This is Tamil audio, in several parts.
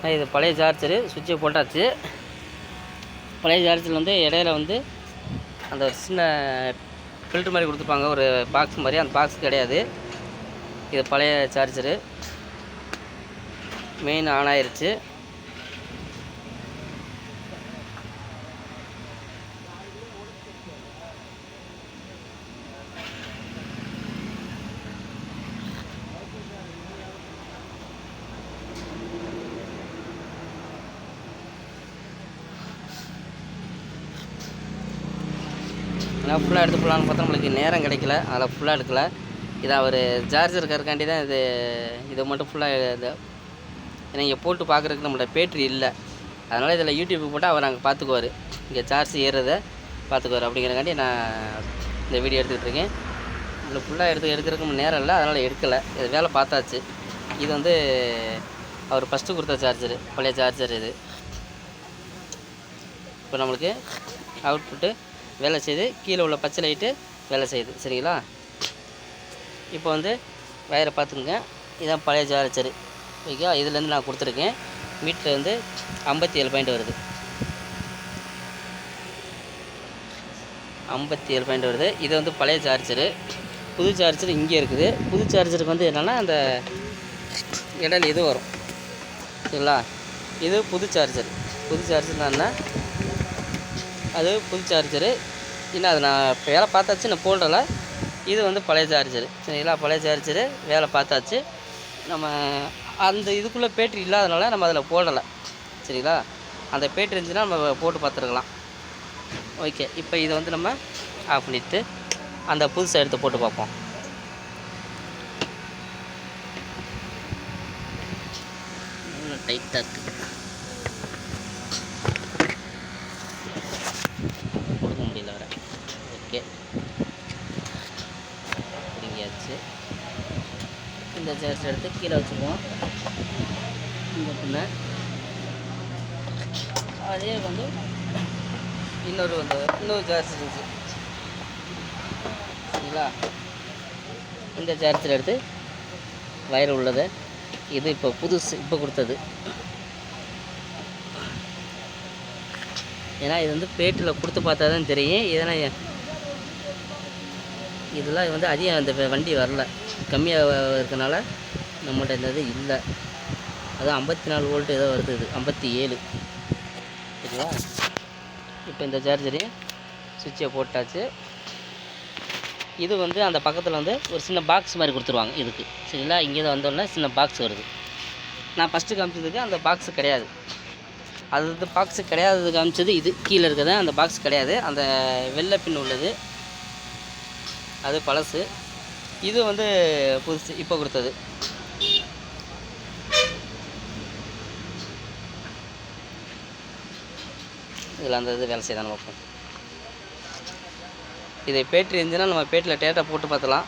இது பழைய சார்ஜரு, சுவிட்சை போட்டாச்சு. பழைய சார்ஜரில் வந்து இடையில வந்து அந்த சின்ன ஃபில்ட்ரு மாதிரி கொடுத்துருப்பாங்க, ஒரு பாக்ஸ் மாதிரி. அந்த பாக்ஸ் கிடையாது, இது பழைய சார்ஜரு. மெயின் ஆன் ஆயிடுச்சு. நான் ஃபுல்லாக எடுத்து போகலான்னு பார்த்தா நம்மளுக்கு நேரம் கிடைக்கல, அதில் ஃபுல்லாக எடுக்கலை. இது அவர் சார்ஜர் இருக்கிறக்காண்டி தான் இதை மட்டும் ஃபுல்லாக இது. ஏன்னா இங்கே போட்டு பார்க்குறதுக்கு நம்மள்ட்ட பேட்ரி இல்லை, அதனால் இதில் யூடியூப் போட்டால் அவர் அங்கே பார்த்துக்குவார், இங்கே சார்ஜ் ஏறுறதை பார்த்துக்குவார். அப்படிங்கிறக்காண்டி நான் இந்த வீடியோ எடுத்துக்கிட்டு இருக்கேன். இதில் ஃபுல்லாக எடுக்கிறதுக்கு நேரம் இல்லை, அதனால் எடுக்கலை. இது வேலை பார்த்தாச்சு. இது வந்து அவர் ஃபஸ்ட்டு கொடுத்த சார்ஜரு, பழைய சார்ஜர் இது. இப்போ நம்மளுக்கு அவுட்புட்டு வேலை செய்யுது, கீழே உள்ள பச்சை லைட்டு வேலை செய்யுது. சரிங்களா? இப்போ வந்து வயரை பார்த்துக்குங்க. இதுதான் பழைய சார்ஜரு. ஓகே, இதுலேருந்து நான் கொடுத்துருக்கேன். மீட்டர் வந்து 57 பாயிண்ட் வருது. 57 பாயிண்ட் வருது. இது வந்து பழைய சார்ஜரு. புது சார்ஜர் இங்கே இருக்குது. புது சார்ஜருக்கு வந்து என்னென்னா அந்த இடையில இது வரும். சரிங்களா? இது புது சார்ஜர். புது சார்ஜர்னா அது புது சார்ஜரு. இன்னும் அது நான் இப்போ வேலை பார்த்தாச்சு, நான் போடலை. இது வந்து பழைய சார்ஜரு. சரிங்களா? பழைய சார்ஜரு வேலை பார்த்தாச்சு. நம்ம அந்த இதுக்குள்ளே பேட்ரி இல்லாதனால நம்ம அதில் போடலை. சரிங்களா? அந்த பேட்ரி இருந்துச்சுன்னா நம்ம போட்டு பார்த்துருக்கலாம். ஓகே, இப்போ இதை வந்து நம்ம ஆஃப் பண்ணிவிட்டு அந்த புதுசாக எடுத்து போட்டு பார்ப்போம். டைட்டாக இருக்குது, கொடுக்க முடியல வர. ஓகே, பிடிங்கியாச்சு. இந்த சார்ஜ் எடுத்து கீழே வச்சுக்குவோம். இந்த பின்ன அதே வந்து இன்னொரு சார்ஜ் இருந்துச்சு. சரிங்களா? இந்த சார்ஜர் எடுத்து வயர் உள்ளது. இது இப்போ புதுசு, இப்போ கொடுத்தது. ஏன்னா இது வந்து பேட்டில் கொடுத்து பார்த்தா தான் தெரியும். இதெல்லாம் வந்து அதிகம் அந்த வண்டி வரல, கம்மியாக இருக்கனால நம்மள்ட்ட இந்த இது இல்லை. அதுவும் 54 வோல்ட் ஏதோ வருது, இது 57. சரிங்களா? இப்போ இந்த சார்ஜரையும் சுவிட்சை போட்டாச்சு. இது வந்து அந்த பக்கத்தில் வந்து ஒரு சின்ன பாக்ஸ் மாதிரி கொடுத்துருவாங்க இதுக்கு. சரிங்களா? இங்கே தான் வந்தோடனே சின்ன பாக்ஸ் வருது. நான் ஃபஸ்ட்டு காமிச்சதுக்கு அந்த பாக்ஸு கிடையாது. அது பாக்ஸு கிடையாது காமிச்சது இது கீழே இருக்கிறது. அந்த பாக்ஸ் கிடையாது, அந்த வெள்ளை பின் உள்ளது அது பழசு. இது வந்து புதுசு, இப்போ கொடுத்தது. இதில் அந்த இது வேலை செய்யதான் பார்ப்போம். இதை பேட்ரி இருந்துச்சுன்னா நம்ம பேட்டில் டேட்டா போட்டு பார்த்தலாம்.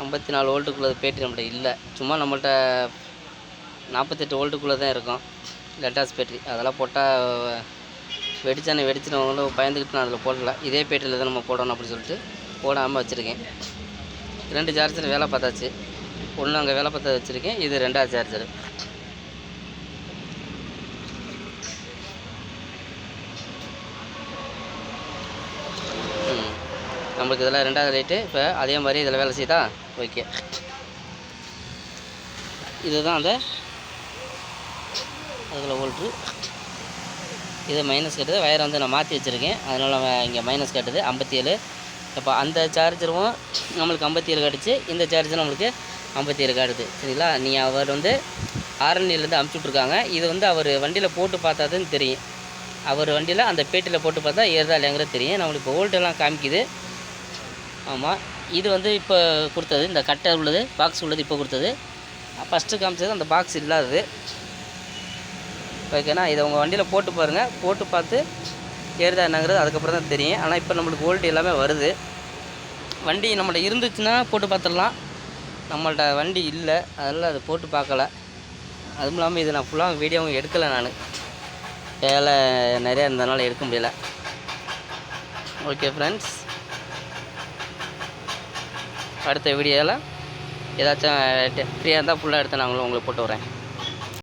54 வோல்ட்டுக்குள்ளது பேட்ரி நம்மள்ட்ட இல்லை. சும்மா நம்மள்ட்ட 48 வோல்ட்டுக்குள்ளே தான் இருக்கும் லெட்டாஸ் பேட்ரி. அதெல்லாம் போட்டால் வெடிச்சினவங்களும் பயந்துக்கிட்டு நான் அதில் போடலை. இதே பேட்டரியில் தான் நம்ம போடணும் அப்படின்னு சொல்லிட்டு போடாமல் வச்சுருக்கேன். 2 சார்ஜர் வேலை பார்த்தாச்சு. ஒன்று அங்கே வேலை பார்த்து வச்சுருக்கேன், இது 2ஆவது சார்ஜரு. நம்மளுக்கு இதில் 2ஆவது லைட்டு இப்போ அதே மாதிரி இதில் வேலை செய்தா. ஓகே, இதுதான் அந்த அதில் வோல்ட்ரு. இது மைனஸ் கட்டுது. வயரை வந்து நான் மாற்றி வச்சுருக்கேன், அதனால் இங்கே மைனஸ் கட்டுது 57. இப்போ அந்த சார்ஜரும் நம்மளுக்கு 57 காட்டுச்சு, இந்த சார்ஜரும் நம்மளுக்கு 57 காட்டுது. சரிங்களா? நீங்கள் அவர் வந்து ஆரணிலேருந்து அமுச்சுட்ருக்காங்க. இது வந்து அவர் வண்டியில் போட்டு பார்த்தா தான் தெரியும். அவர் வண்டியில் அந்த பேட்டியில் போட்டு பார்த்தா ஏறுதா இல்லைங்கிறது தெரியும். நம்மளுக்கு இப்போ வோல்ட்டெல்லாம் காமிக்குது. ஆமாம், இது வந்து இப்போ கொடுத்தது, இந்த கட்டை உள்ளது, பாக்ஸ் உள்ளது இப்போ கொடுத்தது. ஃபஸ்ட்டு காமிச்சது அந்த பாக்ஸ் இல்லாதது. ஓகேண்ணா, இதை உங்கள் வண்டியில் போட்டு பாருங்கள், போட்டு பார்த்து ஏறுதா என்னங்கிறது அதுக்கப்புறம் தான் தெரியும். ஆனால் இப்போ நம்மளுக்கு வோல்ட் எல்லாமே வருது. வண்டி நம்மள்ட்ட இருந்துச்சுன்னா போட்டு பார்த்துடலாம். நம்மள்ட்ட வண்டி இல்லை, அதனால் அதை போட்டு பார்க்கல. அதுவும் இல்லாமல் இது நான் ஃபுல்லாக வீடியோவும் எடுக்கலை. நான் வேலை நிறையா இருந்ததுனால எடுக்க முடியல. ஓகே ஃப்ரெண்ட்ஸ், அடுத்த வீடியோவில் ஏதாச்சும் ஃப்ரீயாக இருந்தால் ஃபுல்லாக எடுத்து நாங்களும் உங்களுக்கு போட்டு வரேன்.